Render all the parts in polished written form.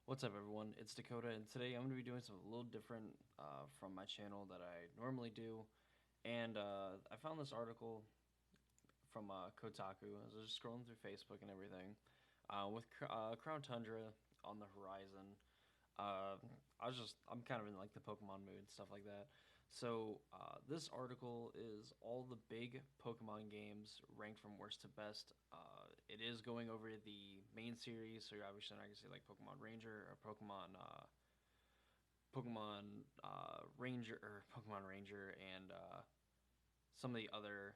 What's up, everyone? It's Dakota, and today I'm going to be doing something a little different from my channel that I normally do. And I found this article from Kotaku. I was just scrolling through Facebook and everything with Crown Tundra on the horizon. Uh, I'm kind of in like the Pokemon mood and stuff like that. So this article is all the big Pokemon games ranked from worst to best. It is going over the main series, so you're obviously not gonna see like Pokemon Ranger or Pokemon Ranger or Pokemon Ranger and some of the other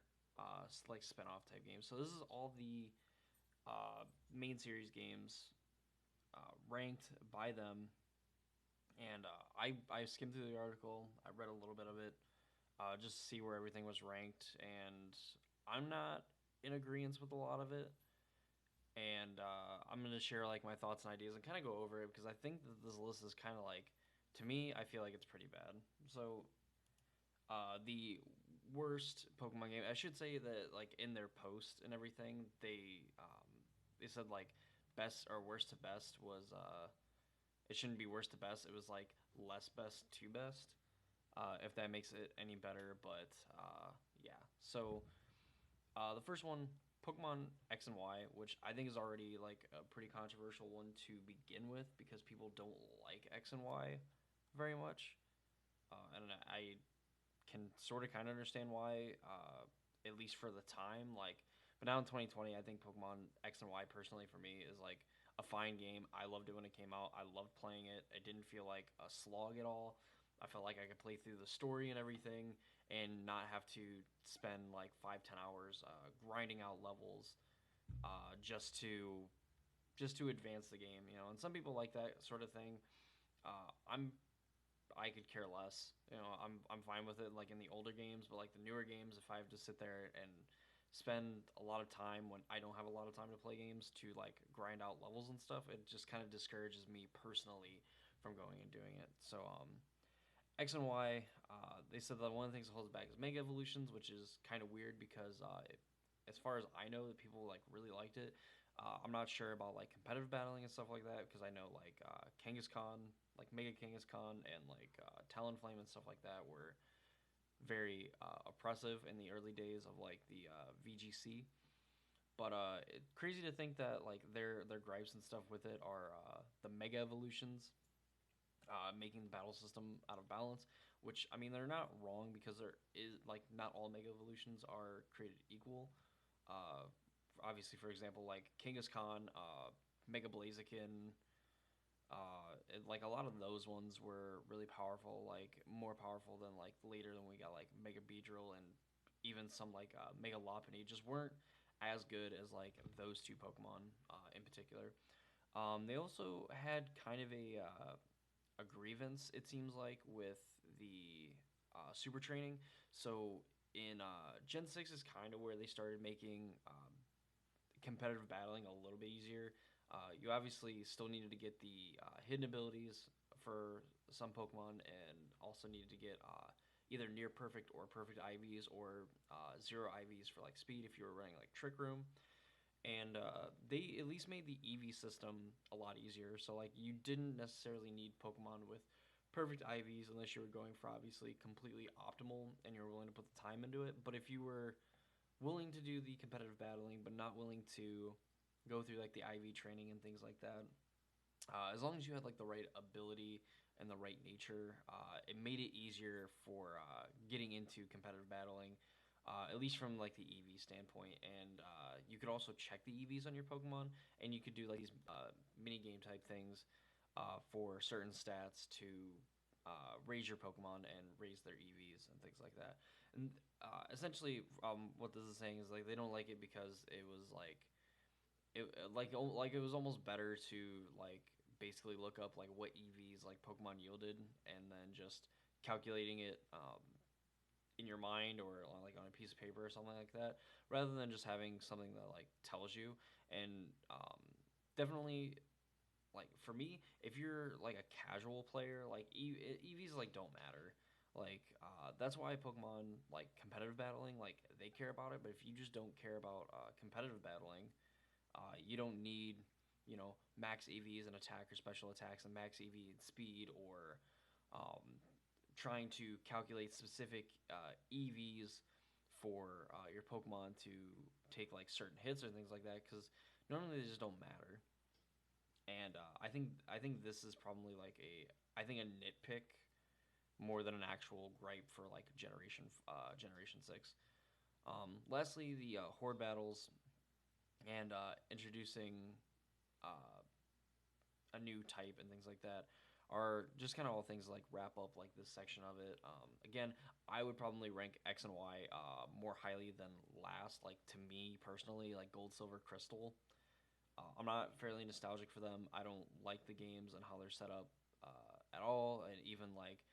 like spin-off type games. So this is all the main series games ranked by them, and I skimmed through the article. I read a little bit of it just to see where everything was ranked, and I'm not in agreement with a lot of it. And I'm gonna share like my thoughts and ideas and kind of go over it because I think that this list is kind of like, to me, I feel like it's pretty bad. So the worst Pokemon game, I should say that like in their post and everything, they said like best or worst to best was it shouldn't be worst to best. It was like less best to best. If that makes it any better, but yeah. So the first one, Pokemon X and Y, which I think is already like a pretty controversial one to begin with because people don't like X and Y very much, and I can sort of kind of understand why, at least for the time. Like, but now in 2020, I think Pokemon X and Y personally for me is like a fine game. I loved it when it came out. I loved playing it. It didn't feel like a slog at all. I felt like I could play through the story and everything and not have to spend like 5-10 hours grinding out levels uh, just to just to advance the game. And some people like that sort of thing. I could care less. I'm fine with it like in the older games, but like the newer games, if I have to sit there and spend a lot of time when I don't have a lot of time to play games to like grind out levels and stuff, it just kind of discourages me personally from going and doing it. So X and Y, they said that one of the things that holds back is Mega Evolutions, which is kind of weird because as far as I know, that people like really liked it. I'm not sure about like competitive battling and stuff like that because I know like Kangaskhan, like Mega Kangaskhan, and like Talonflame and stuff like that were very oppressive in the early days of like the VGC. But crazy to think that like their gripes and stuff with it are the Mega Evolutions making the battle system out of balance. Which I mean, they're not wrong because there is like not all Mega Evolutions are created equal. Uh, Obviously, for example, like Kangaskhan, Mega Blaziken, like a lot of those ones were really powerful, like more powerful than like later than we got like Mega Beedrill and even some like Mega Lopunny just weren't as good as like those two Pokemon in particular. They also had kind of a grievance, it seems like, with the super training. So in Gen 6 is kind of where they started making competitive battling a little bit easier. You obviously still needed to get the hidden abilities for some Pokemon, and also needed to get either near perfect or perfect IVs or zero IVs for like speed if you were running like Trick Room. And they at least made the EV system a lot easier. So like you didn't necessarily need Pokemon with perfect IVs unless you were going for obviously completely optimal and you were willing to put the time into it. But if you were willing to do the competitive battling but not willing to go through like the IV training and things like that, as long as you had like the right ability and the right nature, it made it easier for getting into competitive battling, at least from like the EV standpoint. And you could also check the EVs on your Pokemon, and you could do like these mini game type things for certain stats to raise your Pokemon and raise their EVs and things like that. And essentially, what this is saying is like they don't like it because it was like it was almost better to like basically look up like what EVs like Pokemon yielded and then just calculating it in your mind or like on a piece of paper or something like that, rather than just having something that like tells you. And definitely like for me, if you're like a casual player, like EVs like don't matter. Like that's why Pokemon like competitive battling, like they care about it. But if you just don't care about competitive battling, you don't need max EVs and attack or special attacks and max EV and speed, or um, trying to calculate specific EVs for your Pokemon to take like certain hits or things like that, because normally they just don't matter. And I think this is probably like a nitpick more than an actual gripe for like Generation 6. Lastly, the horde battles and introducing uh, a new type and things like that are just kind of all things like wrap up like this section of it. Again, I would probably rank X and Y more highly than last. Like to me personally, like Gold, Silver, Crystal. I'm not fairly nostalgic for them. I don't like the games and how they're set up at all, and even like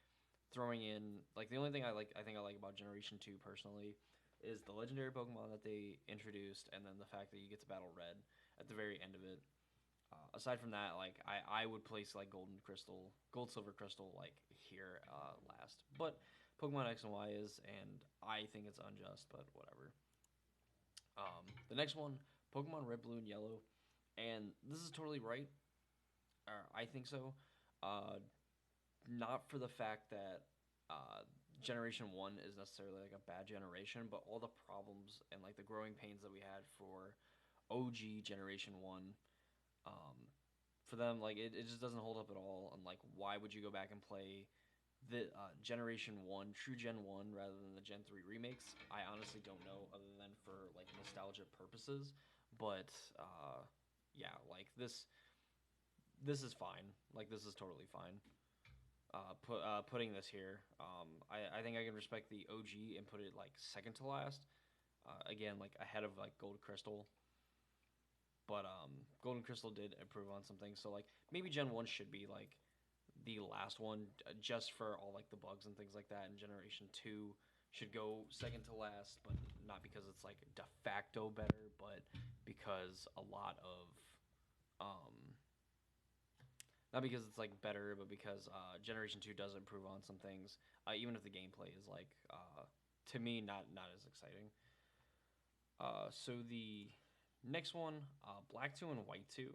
throwing in like the only thing I think I like about Generation 2 personally is the legendary Pokemon that they introduced, and then the fact that you get to battle Red at the very end of it. Aside from that, like I would place like Golden Crystal, Gold, Silver, Crystal like here last, but Pokemon X and Y is, and I think it's unjust, but whatever. The next one, Pokemon Red, Blue, and Yellow, and this is totally right. I think so. Uh, Not for the fact that Generation One is necessarily like a bad generation, but all the problems and like the growing pains that we had for OG Generation One, um, for them like it just doesn't hold up at all. And like, why would you go back and play the Generation One, True Gen One, rather than the Gen Three remakes? I honestly don't know, other than for like nostalgia purposes. But yeah, like this is fine. Like this is totally fine. Putting this here, I think I can respect the OG and put it like second to last. Again, like ahead of like Gold Crystal, but Golden Crystal did improve on some things. So like maybe Gen One should be like the last one, just for all like the bugs and things like that. And Generation Two should go second to last, but not because it's like de facto better, but because a lot of um, not because it's like better, but because Generation Two does improve on some things, even if the gameplay is like to me not as exciting. So the next one, Black Two and White Two,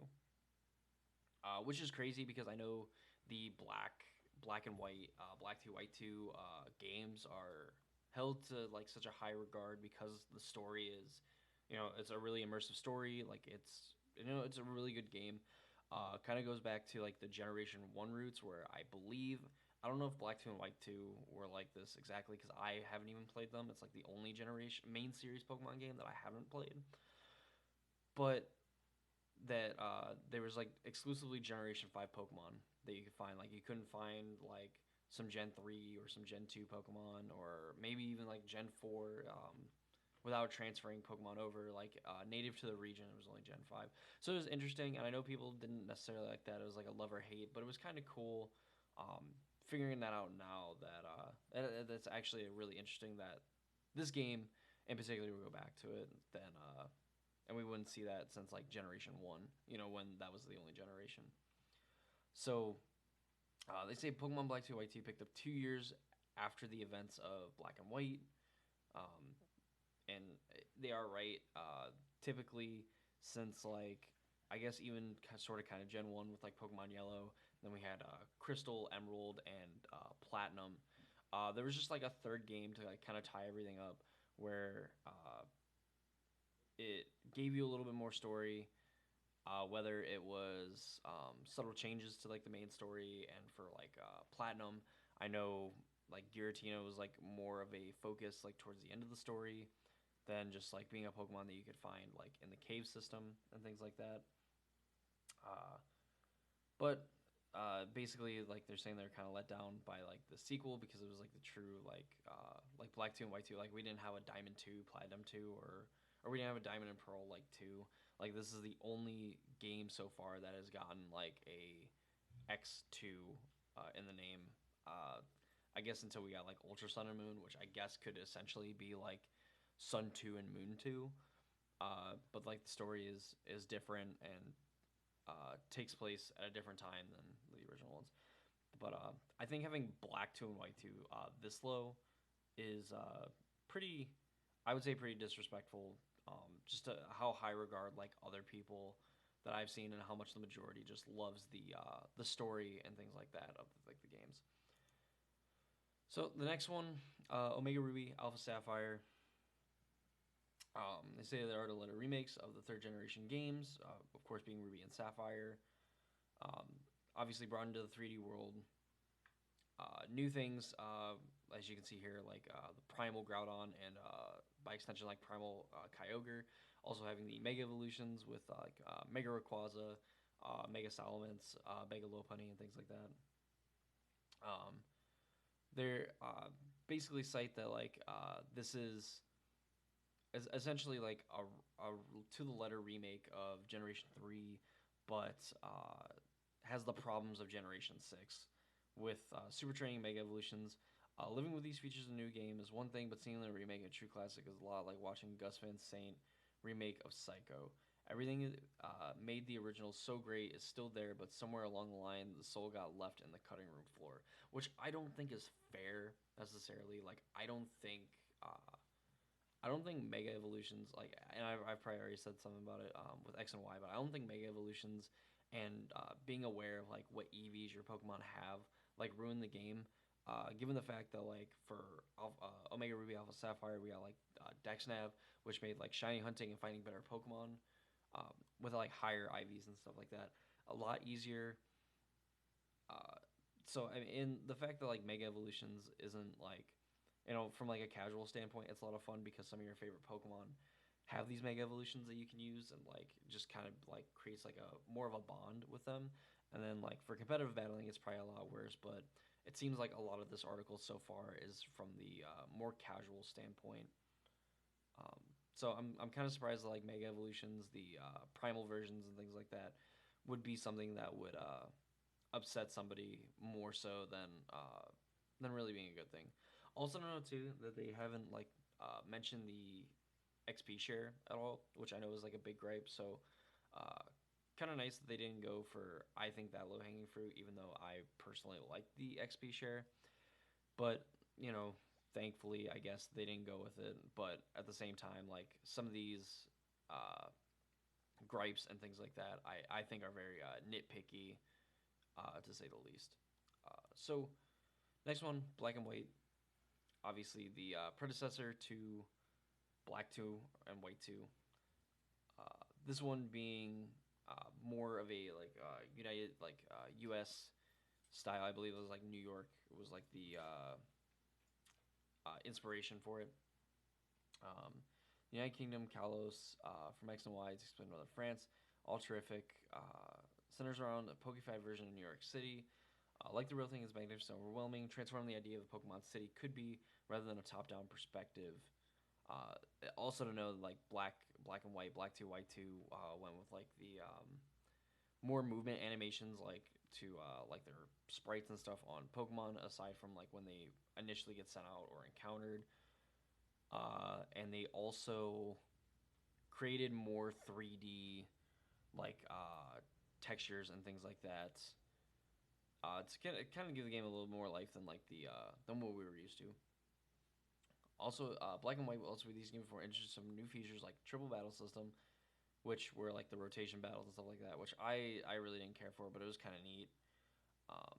which is crazy because I know the Black and White, Black Two, White Two games are held to like such a high regard because the story is, it's a really immersive story. Like it's a really good game. Kind of goes back to like the Generation One roots, where I don't know if Black Two and White Two were like this exactly because I haven't even played them. It's like the only generation main series Pokemon game that I haven't played, but that there was like exclusively Generation Five Pokemon that you could find. Like you couldn't find like some Gen 3 or some Gen 2 Pokemon, or maybe even like Gen 4, without transferring Pokemon over. Like native to the region, it was only Gen 5. So it was interesting, and I know people didn't necessarily like that. It was like a love or hate, but it was kind of cool figuring that out now, that's actually really interesting that this game in particular will go back to it. Then and we wouldn't see that since like Generation 1, when that was the only generation. So they say Pokemon Black 2 White 2 picked up 2 years after the events of Black and White. Um, and they are right. Typically, since like I guess even sort of kind of Gen 1 with like Pokemon Yellow, then we had Crystal, Emerald, and Platinum. There was just like a third game to like kind of tie everything up, where it gave you a little bit more story, whether it was subtle changes to like the main story. And for like Platinum, I know like Giratina was like more of a focus like towards the end of the story than just like being a Pokemon that you could find like in the cave system and things like that. Uh, but basically, like they're saying they're kind of let down by like the sequel because it was like the true like Black Two and White Two. Like we didn't have a Diamond Two, Platinum Two, or we didn't have a Diamond and Pearl like two. Like this is the only game so far that has gotten like a X2 in the name. I guess until we got like Ultra Sun and Moon, which I guess could essentially be like Sun 2 and Moon 2. But like the story is different and takes place at a different time than the original ones. But I think having Black 2 and White 2 this low is pretty, I would say, pretty disrespectful. Just to how high regard like other people that I've seen and how much the majority just loves the story and things like that of like the games. So the next one, Omega Ruby Alpha Sapphire. They say there are the letter remakes of the third generation games, of course being Ruby and Sapphire. Um, Obviously brought into the 3D world. New things, as you can see here, like the Primal Groudon and by extension like Primal Kyogre. Also having the Mega Evolutions with Mega Rayquaza, Mega Salamence, Mega Lopunny, and things like that. Um, they're basically cite that like this is essentially like a to the letter remake of Generation 3, but has the problems of Generation 6 with Super Training Mega Evolutions. Living with these features in a new game is one thing, but seeing them remake a true classic is a lot like watching Gus Van Sant remake of Psycho. Everything made the original so great is still there, but somewhere along the line, the soul got left in the cutting room floor, which I don't think is fair necessarily. Like, I don't think Mega Evolutions like, and I've probably already said something about it with X and Y, but I don't think Mega Evolutions and being aware of like what EVs your Pokemon have like ruin the game. Given the fact that like for Omega Ruby Alpha Sapphire we got like Dexnav, which made like shiny hunting and finding better Pokemon with like higher IVs and stuff like that a lot easier. Uh, so I mean, in the fact that like Mega Evolutions isn't like, from like a casual standpoint, it's a lot of fun because some of your favorite Pokemon have these Mega Evolutions that you can use and like just kind of like creates like a more of a bond with them. And then like for competitive battling, it's probably a lot worse, but it seems like a lot of this article so far is from the more casual standpoint. Um, so I'm kind of surprised that like Mega Evolutions, the primal versions and things like that, would be something that would upset somebody more so than really being a good thing. Also, to know too that they haven't like mentioned the XP share at all, which I know is like a big gripe. So, uh, kind of nice that they didn't go for I think that low hanging fruit, even though I personally like the XP share. But thankfully, I guess they didn't go with it. But at the same time, like some of these uh, gripes and things like that, I think are very nitpicky, to say the least. So next one, Black and White. Obviously, the predecessor to Black 2 and White 2. This one being more of a like United like U.S. style. I believe it was like New York. It was like the inspiration for it. Um, United Kingdom, Kalos from X and Y. It's explained about France. All terrific. Centers around a Poke5 version in New York City. Like the real thing is magnificent, overwhelming. Transform the idea of a Pokemon City could be rather than a top-down perspective. Uh, Also to know like black and white, black two, white two went with like the more movement animations like to like their sprites and stuff on Pokemon aside from like when they initially get sent out or encountered. And they also created more 3D like textures and things like that. To kind of give the game a little more life than like the than what we were used to. Also, Black and White will also be these games more interested in some new features like triple battle system, which were like the rotation battles and stuff like that, which I really didn't care for, but it was kind of neat. Um,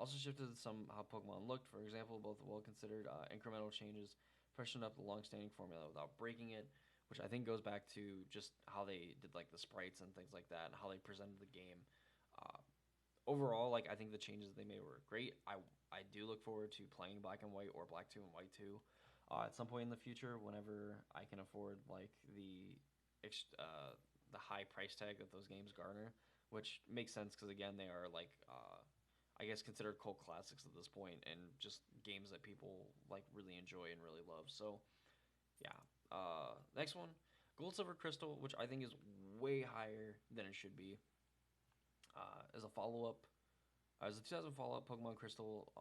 Also shifted some how Pokemon looked. For example, both well-considered incremental changes freshened up the long-standing formula without breaking it, which I think goes back to just how they did like the sprites and things like that, and how they presented the game. Uh, Overall, like I think the changes they made were great. I do look forward to playing Black and White or Black Two and White Two at some point in the future, whenever I can afford like the high price tag that those games garner, which makes sense because again they are like I guess considered cult classics at this point and just games that people like really enjoy and really love. So yeah, next one, Gold Silver Crystal, which I think is way higher than it should be. As a follow up, as a 2000 follow up, Pokemon Crystal,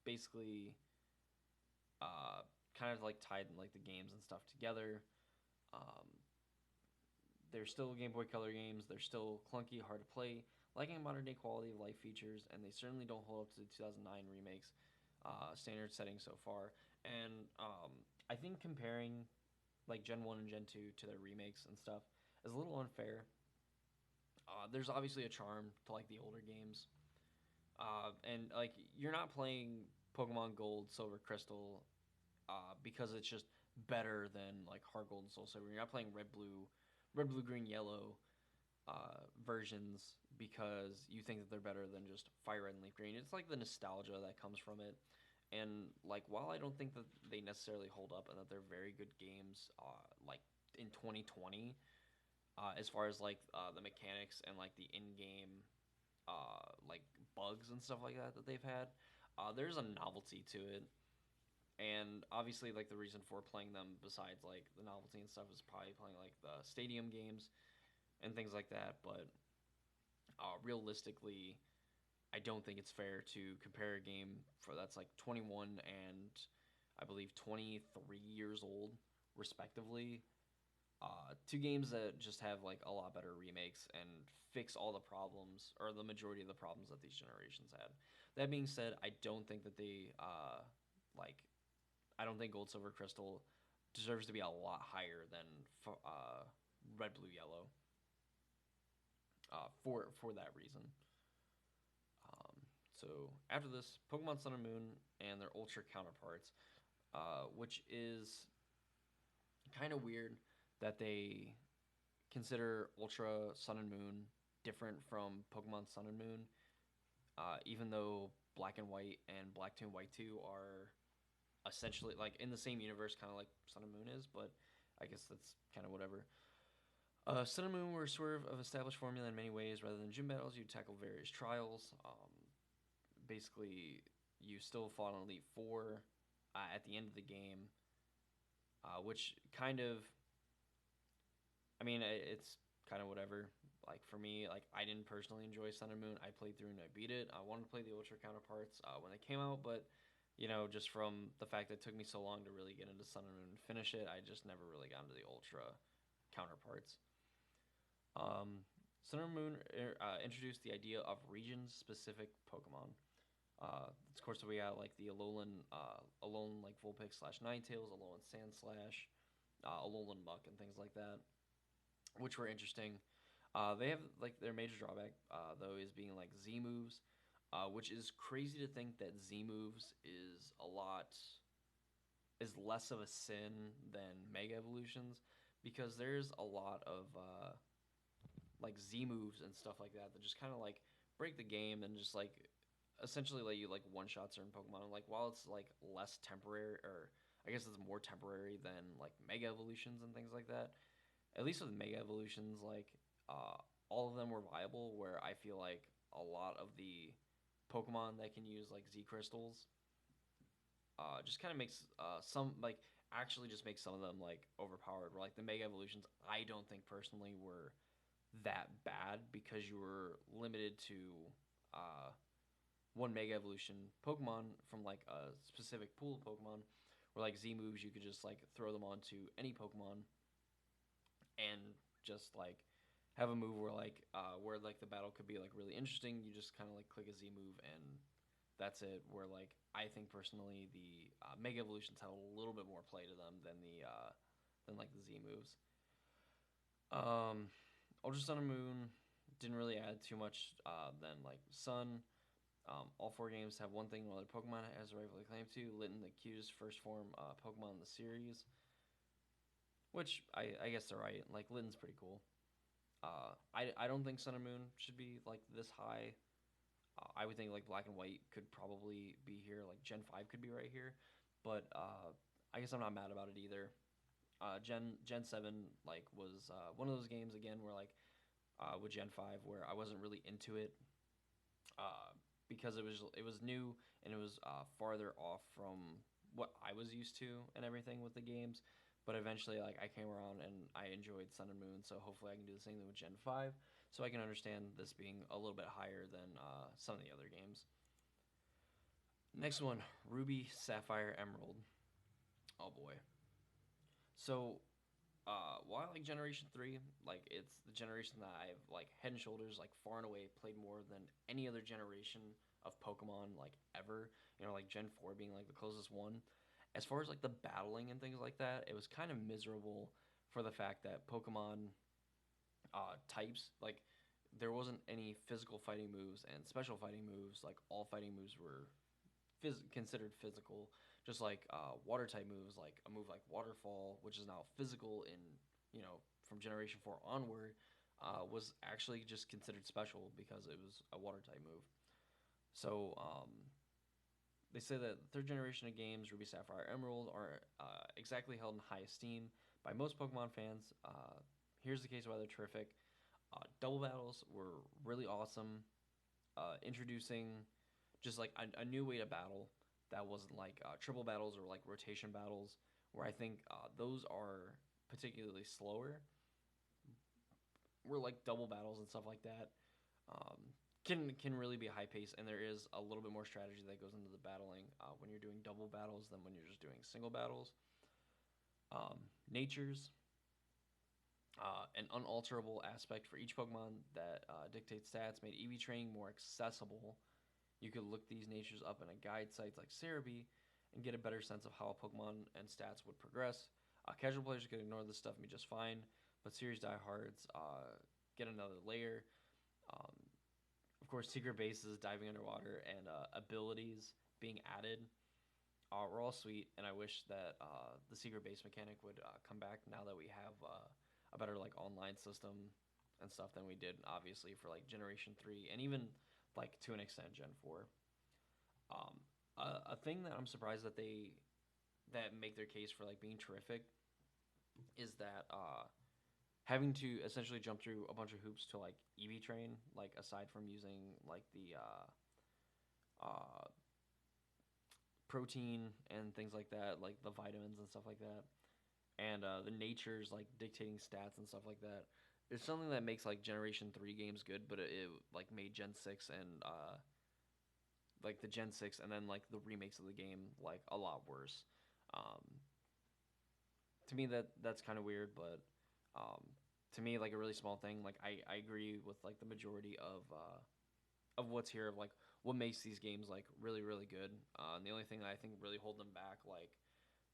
basically, kind of like tied like the games and stuff together. Um, they're still Game Boy Color games. They're still clunky, hard to play, lacking modern day quality of life features, and they certainly don't hold up to the 2009 remakes standard setting so far. And I think comparing like Gen 1 and Gen 2 to their remakes and stuff is a little unfair. There's obviously a charm to like the older games, and like you're not playing Pokemon Gold, Silver, Crystal because it's just better than like Heart Gold and Soul Silver. You're not playing Red Blue, Green, Yellow versions because you think that they're better than just Fire Red and Leaf Green. It's like the nostalgia that comes from it. And like while I don't think that they necessarily hold up and that they're very good games, like in 2020, as far as like the mechanics and like the in-game like bugs and stuff like that that they've had, there's a novelty to it. And obviously, like the reason for playing them, besides like the novelty and stuff, is probably playing like the stadium games and things like that. But realistically, I don't think it's fair to compare a game for that's like 21 and I believe 23 years old, respectively. Two games that just have like a lot better remakes and fix all the problems or the majority of the problems that these generations had. That being said, I don't think that they like I don't think Gold, Silver, Crystal deserves to be a lot higher than Red, Blue, Yellow for that reason. So after this, Pokemon Sun and Moon and their Ultra counterparts, which is kind of weird that they consider Ultra Sun and Moon different from Pokemon Sun and Moon, even though Black and White and Black 2 and White 2 are essentially like in the same universe, kind of like Sun and Moon is, but I guess that's kind of whatever. Sun and Moon were sort of established formula in many ways. Rather than gym battles, you tackle various trials. Basically, you still fought on Elite Four at the end of the game, which kind of, I mean, it's kind of whatever. Like for me, like I didn't personally enjoy Sun and Moon. I played through and I beat it. I wanted to play the Ultra counterparts when they came out, but just from the fact that it took me so long to really get into Sun and Moon and finish it, I just never really got into the Ultra counterparts. Sun and Moon introduced the idea of region-specific Pokemon. Of course, we got like the Alolan like Vulpix slash Ninetales, Alolan Sandslash, Alolan Muck, and things like that, which were interesting. They have like their major drawback though is being like Z moves, which is crazy to think that Z moves is less of a sin than Mega Evolutions because there's a lot of like Z moves and stuff like that that just kind of like break the game and just like essentially let you like one shot certain Pokemon. Like while it's like less temporary, or I guess it's more temporary than like Mega Evolutions and things like that. At least with Mega Evolutions, like all of them were viable. Where I feel like a lot of the Pokemon that can use like Z crystals just kind of makes some like actually just makes some of them like overpowered. Where like the Mega Evolutions, I don't think personally were that bad because you were limited to uh, one Mega Evolution Pokemon from like a specific pool of Pokemon. Where like Z moves, you could just like throw them onto any Pokemon and just like have a move where like the battle could be like really interesting. You just kind of like click a Z move and that's it. Where like I think personally the Mega Evolutions have a little bit more play to them than like the Z moves. Um, Ultra Sun and Moon didn't really add too much than like Sun. All four games have one thing another Pokemon has rightfully claimed to. Litten, the cutest first form Pokemon in the series, which I guess they're right. Like Litten's pretty cool. I don't think Sun and Moon should be like this high. I would think like Black and White could probably be here. Like Gen 5 could be right here, but I guess I'm not mad about it either. Gen 7 like was one of those games again where like with Gen 5 where I wasn't really into it uh, because it was new and it was farther off from what I was used to and everything with the games. But eventually, like I came around and I enjoyed Sun and Moon, so hopefully I can do the same thing with Gen 5, so I can understand this being a little bit higher than some of the other games. Next one, Ruby, Sapphire, Emerald. Oh boy. So while like Generation 3, like it's the generation that I've like head and shoulders like far and away played more than any other generation of Pokemon like ever. Like Gen 4 being like the closest one. As far as like the battling and things like that, it was kind of miserable for the fact that Pokemon types like there wasn't any physical fighting moves and special fighting moves. Like all fighting moves were considered physical, just like water type moves, like a move like Waterfall, which is now physical in from Generation 4 onward, was actually just considered special because it was a water type move. So they say that third generation of games, Ruby, Sapphire, Emerald, are exactly held in high esteem by most Pokemon fans. Here's the case why they're terrific. Double battles were really awesome, introducing just like a new way to battle that wasn't like triple battles or like rotation battles, where I think those are particularly slower. Where like double battles and stuff like that um, can really be high pace, and there is a little bit more strategy that goes into the battling when you're doing double battles than when you're just doing single battles. Natures, an unalterable aspect for each Pokemon that dictates stats, made EV training more accessible. You could look these natures up in a guide sites like Cerebi and get a better sense of how a Pokemon and stats would progress. Casual players could ignore this stuff and be just fine, but serious diehards get another layer. Um, of course, secret bases, diving underwater, and abilities being added were all sweet, and I wish that the secret base mechanic would come back now that we have a better like online system and stuff than we did, obviously, for like Generation 3 and even like to an extent Gen 4. Um, a thing that I'm surprised that they that make their case for like being terrific is that having to essentially jump through a bunch of hoops to like EV train, like aside from using like the protein and things like that, like the vitamins and stuff like that, and the natures like dictating stats and stuff like that. It's something that makes like Generation 3 games good, but it like made Gen 6 and like the Gen 6 and then like the remakes of the game like a lot worse. Um, to me that's kind of weird, but um, to me like a really small thing. Like I agree with like the majority of what's here of like what makes these games like really really good. And the only thing that I think really hold them back like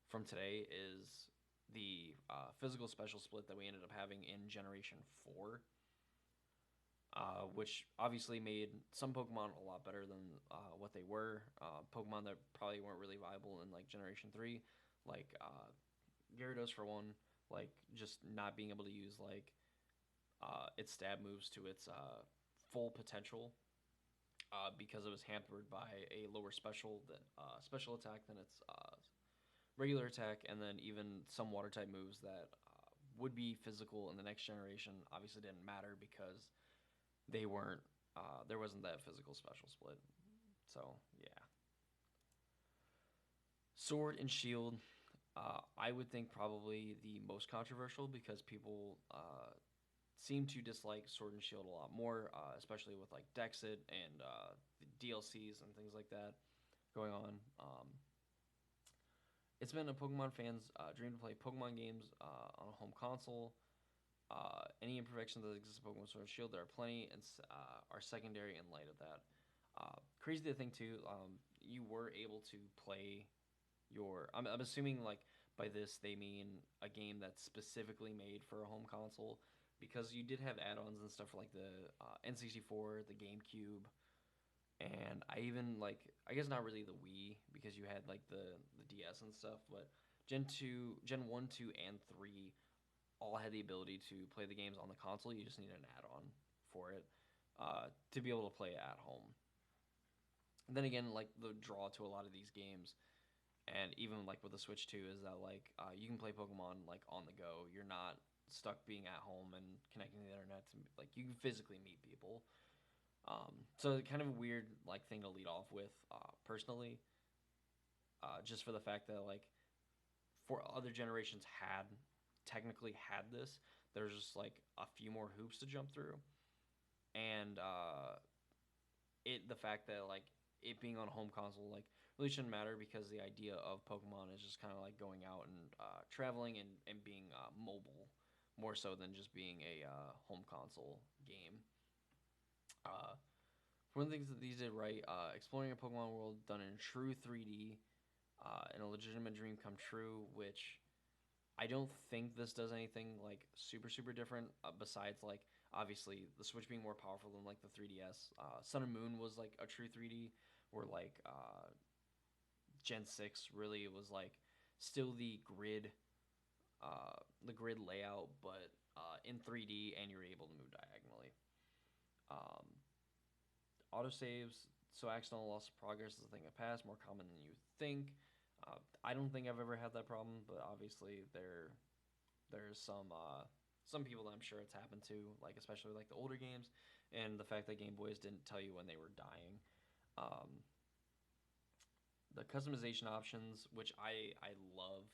from today is the physical special split that we ended up having in Generation 4, which obviously made some Pokemon a lot better than what they were. Pokemon that probably weren't really viable in like Generation 3, like Gyarados for one, like just not being able to use like its stab moves to its full potential because it was hampered by a lower special attack than its regular attack, and then even some water type moves that would be physical in the next generation obviously didn't matter because they weren't. There wasn't that physical special split. So yeah, Sword and Shield. I would think probably the most controversial because people seem to dislike Sword and Shield a lot more, especially with like Dexit and the DLCs and things like that going on. It's been a Pokemon fan's dream to play Pokemon games on a home console. Any imperfections that exist in Pokemon Sword and Shield, there are plenty and are secondary in light of that. Crazy to think too, you were able to play your. I'm assuming like by this they mean a game that's specifically made for a home console because you did have add-ons and stuff for like the N64, the GameCube, and I even like I guess not really the Wii because you had like the DS and stuff, but Gen 1, 2, and 3 all had the ability to play the games on the console. You just need an add-on for it to be able to play it at home. And then again, like the draw to a lot of these games, and even like with the Switch 2, is that like you can play Pokemon like on the go. You're not stuck being at home and connecting to the internet to like you can physically meet people. So kind of a weird like thing to lead off with personally, just for the fact that like for other generations had technically had this. There's just like a few more hoops to jump through, and the fact that like it being on a home console like really shouldn't matter because the idea of Pokemon is just kind of like going out and traveling and being mobile more so than just being a home console game. Uh, One of the things that these did right, exploring a Pokemon world done in true 3D and a legitimate dream come true, which I don't think this does anything like super super different besides like Obviously, the Switch being more powerful than like the 3DS. Sun and Moon was like a true 3D, where like Gen 6 really was like still the grid layout, but in 3D, and you're able to move diagonally. Um, Autosaves, so accidental loss of progress is a thing of the past, more common than you think. I don't think I've ever had that problem, but obviously there's some people that I'm sure it's happened to, like especially like the older games, and the fact that Game Boys didn't tell you when they were dying. Um, the customization options, which I love,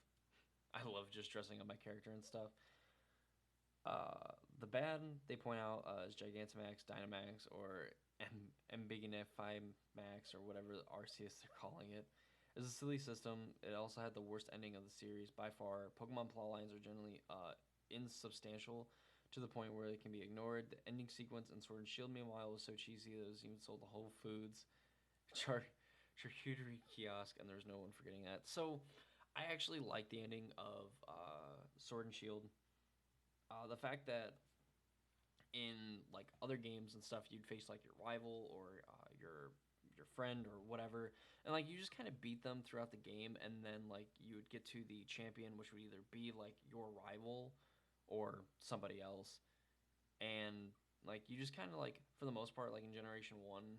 I love just dressing up my character and stuff. The bad they point out is Gigantamax, Dynamax, or Ambiguify Max, or whatever Arceus they're calling it. It's a silly system. It also had the worst ending of the series by far. Pokemon plot lines are generally insubstantial to the point where they can be ignored. The ending sequence in Sword and Shield, meanwhile, was so cheesy that it was even sold to Whole Foods, char- charcuterie kiosk, and there's no one forgetting that. So, I actually like the ending of Sword and Shield. The fact that in like other games and stuff, you'd face like your rival or your friend or whatever, and like you just kind of beat them throughout the game, and then like you would get to the champion, which would either be like your rival or somebody else, and like you just kind of like for the most part, like in Generation One,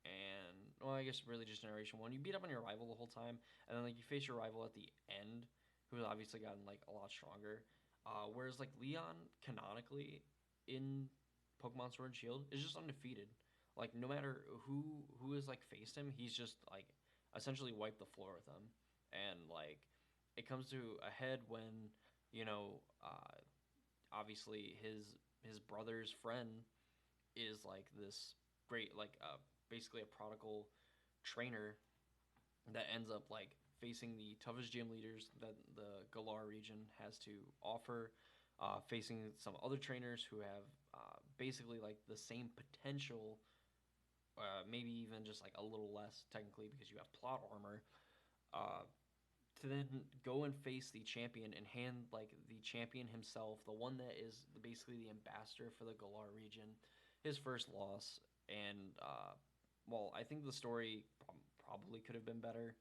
and well, I guess really just Generation One, you beat up on your rival the whole time, and then like you face your rival at the end, who has obviously gotten like a lot stronger. Whereas like Leon canonically in Pokemon Sword and Shield is just undefeated. Like no matter who has like faced him, he's just like essentially wiped the floor with them. And like it comes to a head when you know obviously his brother's friend is like this great like basically a prodigal trainer that ends up like facing the toughest gym leaders that the Galar region has to offer, facing some other trainers who have basically like the same potential, maybe even just like a little less technically because you have plot armor. Uh, to then go and face the champion and hand like the champion himself, the one that is basically the ambassador for the Galar region, his first loss. And well, I think the story probably could have been better.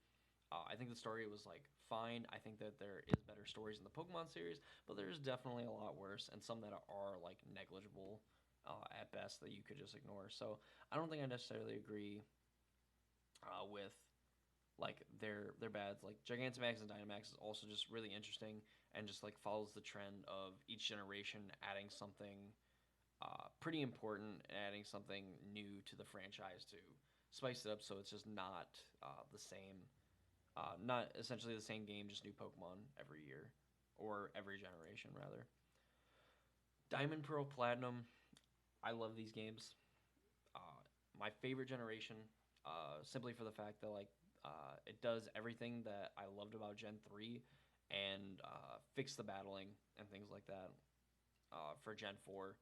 I think the story was like fine. I think that there is better stories in the Pokemon series, but there's definitely a lot worse and some that are like negligible at best that you could just ignore. So I don't think I necessarily agree with like their bads. Like Gigantamax and Dynamax is also just really interesting and just like follows the trend of each generation adding something pretty important and adding something new to the franchise to spice it up so it's just not the same, not essentially the same game, just new Pokemon every year or every generation rather. Diamond, Pearl, Platinum. I love these games. My favorite generation, simply for the fact that like it does everything that I loved about Gen 3 and fix the battling and things like that for Gen 4.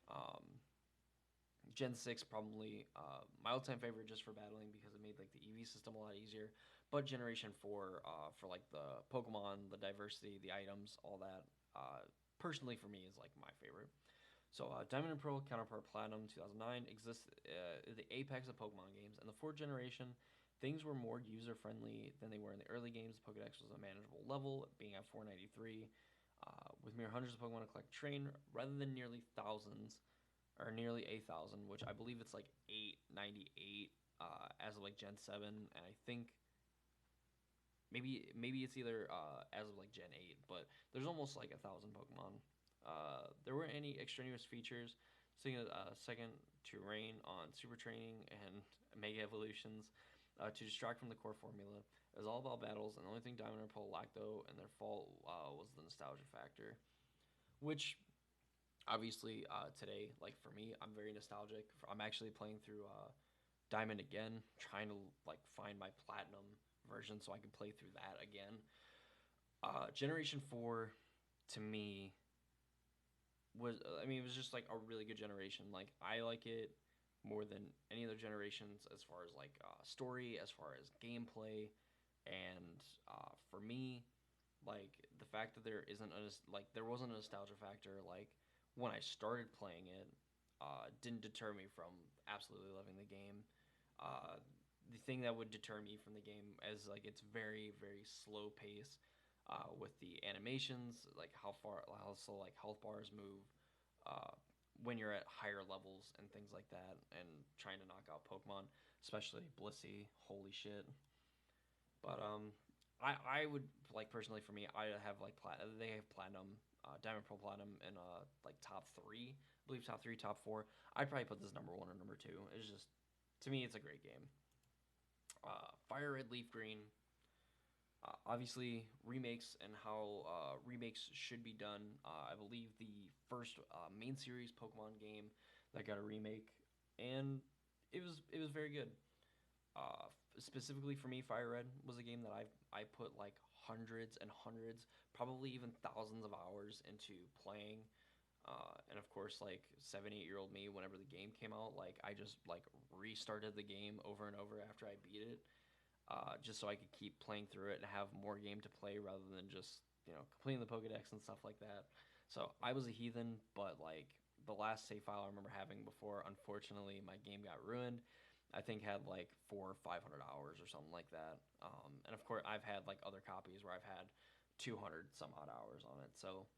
Um, Gen 6 probably my all-time favorite just for battling because it made like the EV system a lot easier. But Generation 4 for like the Pokemon, the diversity, the items, all that. Personally for me is like my favorite. So Diamond and Pearl counterpart Platinum 2009 exists the apex of Pokemon games. In the fourth generation, things were more user friendly than they were in the early games. The Pokedex was a manageable level, being at 493, with mere hundreds of Pokemon to collect and train, rather than nearly thousands, or nearly 8,000, which I believe it's like 898 as of like Gen 7, and I think maybe it's either as of like Gen 8, but there's almost like 1,000 Pokemon. There weren't any extraneous features, seeing a second to rain on Super Training and Mega Evolutions to distract from the core formula. It was all about battles, and the only thing Diamond and Pearl lacked, though, and their fault was the nostalgia factor, which obviously today, like for me, I'm very nostalgic. I'm actually playing through Diamond again, trying to like find my Platinum version so I can play through that again. Generation 4 to me was, I mean, it was just like a really good generation. Like I like it more than any other generations as far as like story, as far as gameplay, and for me, like the fact that there isn't a like there wasn't a nostalgia factor like when I started playing it, didn't deter me from absolutely loving the game. Uh, the thing that would deter me from the game is like it's very very slow pace with the animations, like how slow like health bars move uh, when you're at higher levels and things like that, and trying to knock out Pokemon, especially Blissey. Holy shit! But I would like personally for me, I have like they have platinum, Diamond Pearl Platinum in like top three, I believe top three, top four. I'd probably put this number one or number two. It's just to me, it's a great game. Fire Red Leaf Green. Obviously, remakes and how remakes should be done. I believe the first main series Pokemon game that got a remake, and it was very good. Specifically for me, Fire Red was a game that I put like hundreds and hundreds, probably even thousands of hours into playing. And of course, like 7, 8 year old me, whenever the game came out, like I just like restarted the game over and over after I beat it, just so I could keep playing through it and have more game to play rather than just completing the Pokedex and stuff like that. So I was a heathen, but like the last save file I remember having before, unfortunately, my game got ruined. I think had like 400 or 500 hours or something like that. And of course, I've had like other copies where I've had 200 some odd hours on it. So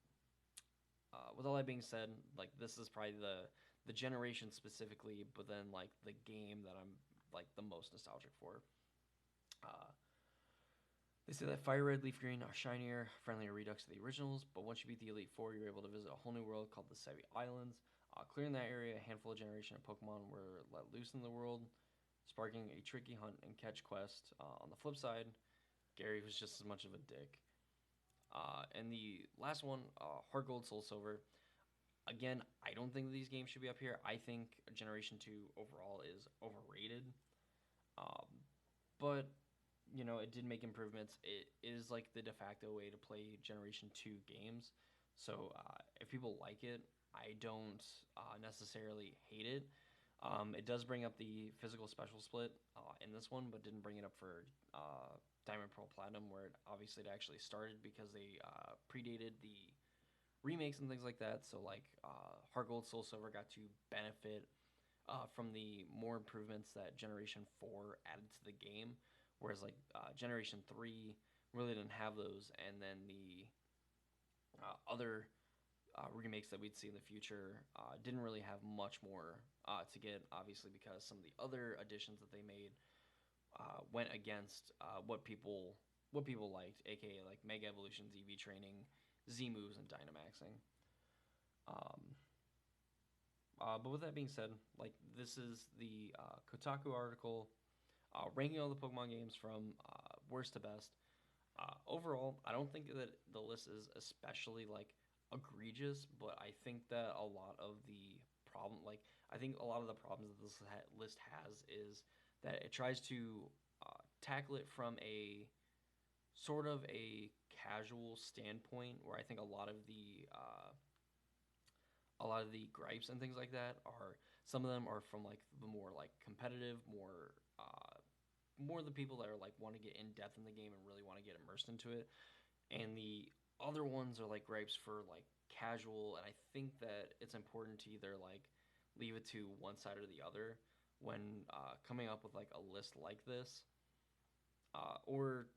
with all that being said, like this is probably the generation specifically, but then like the game that I'm like the most nostalgic for. Uh, they say that Fire Red, Leaf Green are shinier, friendlier redux to the originals, but once you beat the Elite Four, you're able to visit a whole new world called the Sevi Islands. Clearing that area, a handful of generation of Pokemon were let loose in the world, sparking a tricky hunt and catch quest. On the flip side, Gary was just as much of a dick. And the last one, Heart Gold, Soul Silver. Again, I don't think these games should be up here. I think Generation 2 overall is overrated. Um, but it did make improvements. It is like the de facto way to play Generation 2 games. So if people like it, I don't necessarily hate it. It does bring up the physical special split in this one, but didn't bring it up for Diamond Pearl Platinum, where it obviously it actually started because they predated the remakes and things like that. So like Heart Gold, Soul Silver got to benefit from the more improvements that Generation 4 added to the game, whereas like Generation 3 really didn't have those, and then the other remakes that we'd see in the future didn't really have much more to get, obviously, because some of the other additions that they made went against what people liked, aka like Mega Evolutions, EV training, Z moves, and Dynamaxing. Um, but with that being said, like this is the Kotaku article ranking all the Pokemon games from worst to best. Overall, I don't think that the list is especially like egregious, but I think that a lot of the I think a lot of the problems that this list has is that it tries to tackle it from sort of a casual standpoint, where I think a lot of the gripes and things like that are some of them are from like the more like competitive, more the people that are like want to get in depth in the game and really want to get immersed into it, and the other ones are like gripes for like casual. And I think that it's important to either like leave it to one side or the other when coming up with like a list like this, or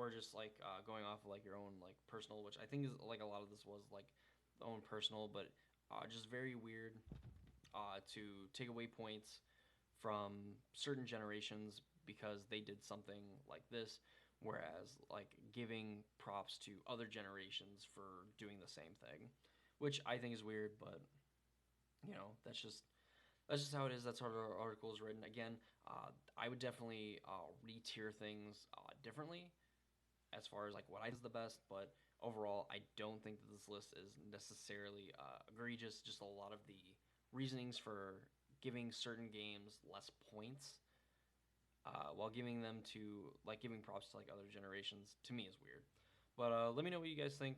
just like going off of like your own like personal, which I think is like a lot of this was like own personal, but just very weird to take away points from certain generations because they did something like this, whereas like giving props to other generations for doing the same thing, which I think is weird, but that's just how it is. That's how our article is written. Again, I would definitely re-tier things differently as far as like what I think is the best, but overall, I don't think that this list is necessarily egregious. Just a lot of the reasonings for giving certain games less points while giving props to like other generations to me is weird. But let me know what you guys think.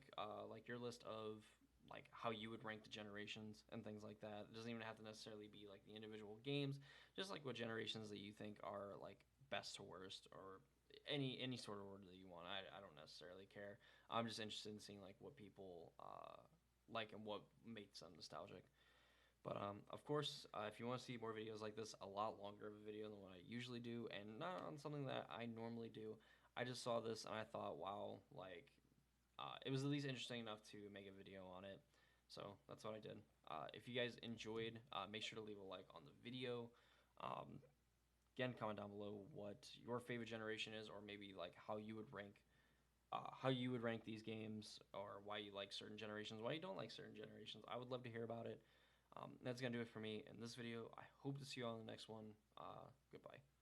Like your list of like how you would rank the generations and things like that. It doesn't even have to necessarily be like the individual games. Just like what generations that you think are like best to worst, or any sort of order that you want. I don't necessarily care. I'm just interested in seeing like what people like and what makes them nostalgic. But of course, if you want to see more videos like this, a lot longer of a video than what I usually do, and not on something that I normally do, I just saw this and I thought, wow, like it was at least interesting enough to make a video on it. So that's what I did. If you guys enjoyed, make sure to leave a like on the video. Um, Again, comment down below what your favorite generation is, or maybe like how you would rank these games, or why you like certain generations, why you don't like certain generations. I would love to hear about it. That's gonna do it for me in this video. I hope to see you all in the next one. Goodbye.